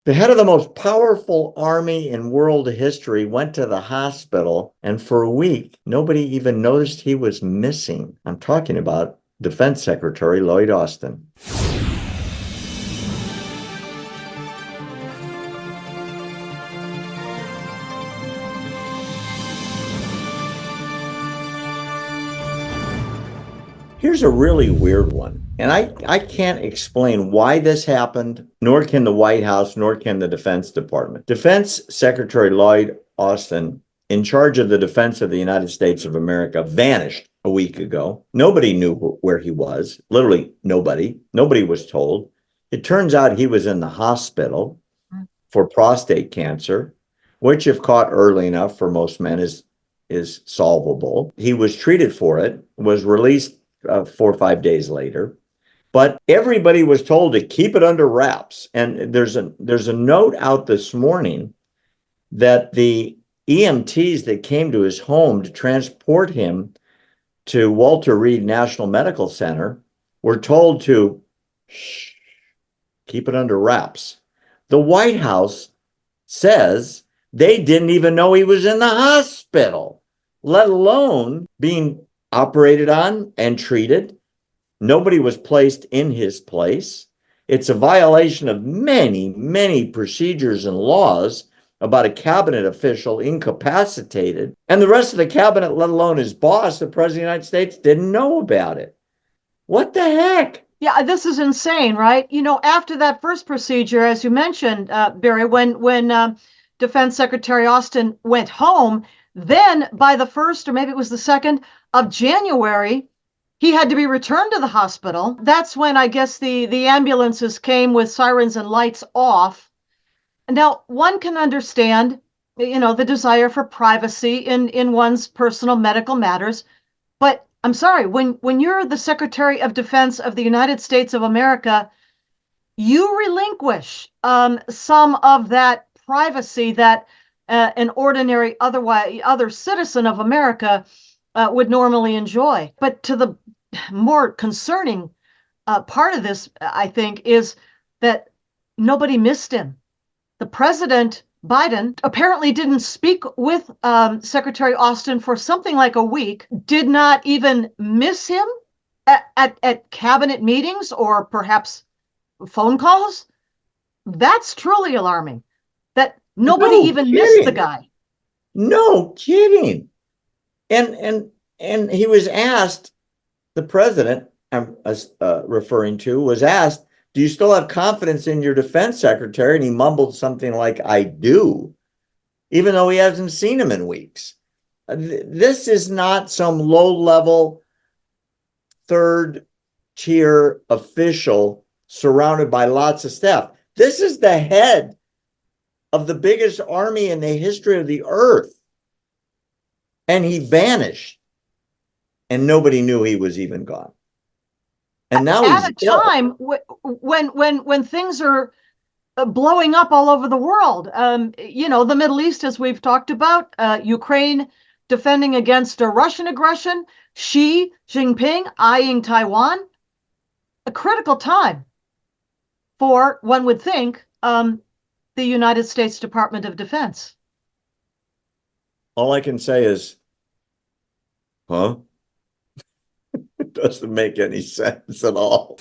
The head of the most powerful army in world history went to the hospital, and for a week, nobody even noticed he was missing. I'm talking about Defense Secretary Lloyd Austin. Here's a really weird one. And I can't explain why this happened, nor can the White House, nor can the Defense Department. Defense Secretary Lloyd Austin, in charge of the defense of the United States of America, vanished a week ago. Nobody knew where he was. Literally nobody. Nobody was told. It turns out he was in the hospital for prostate cancer, which, if caught early enough for most men, is solvable. He was treated for it, was released 4 or 5 days later, but everybody was told to keep it under wraps. And there's a note out this morning that the EMTs that came to his home to transport him to Walter Reed National Medical Center were told to shh, keep it under wraps. The White House says they didn't even know he was in the hospital, let alone being operated on and treated. Nobody was placed in his place. It's a violation of many, many procedures and laws about a cabinet official incapacitated. And the rest of the cabinet, let alone his boss, the president of the United States, didn't know about it. What the heck? Yeah, this is insane, right? After that first procedure, as you mentioned, Barry, when Defense Secretary Austin went home, then by the 1st, or maybe it was the 2nd of January, he had to be returned to the hospital. That's when I guess the ambulances came with sirens and lights off. Now, one can understand, the desire for privacy in one's personal medical matters, but I'm sorry, when you're the Secretary of Defense of the United States of America, you relinquish some of that privacy that an ordinary other citizen of America would normally enjoy. But to the more concerning part of this, I think, is that nobody missed him. The president, Biden, apparently didn't speak with Secretary Austin for something like a week, did not even miss him at cabinet meetings or perhaps phone calls. That's truly alarming, that nobody even missed the guy. No kidding. And he was asked, the president I'm referring to was asked, do you still have confidence in your defense secretary? And he mumbled something like, I do, even though he hasn't seen him in weeks. This is not some low-level, third-tier official surrounded by lots of staff. This is the head of the biggest army in the history of the earth. And he vanished. And nobody knew he was even gone. And now at a time when things are blowing up all over the world. The Middle East, as we've talked about, Ukraine defending against a Russian aggression, Xi Jinping eyeing Taiwan. A critical time for, one would think, the United States Department of Defense. All I can say is, huh? It doesn't make any sense at all.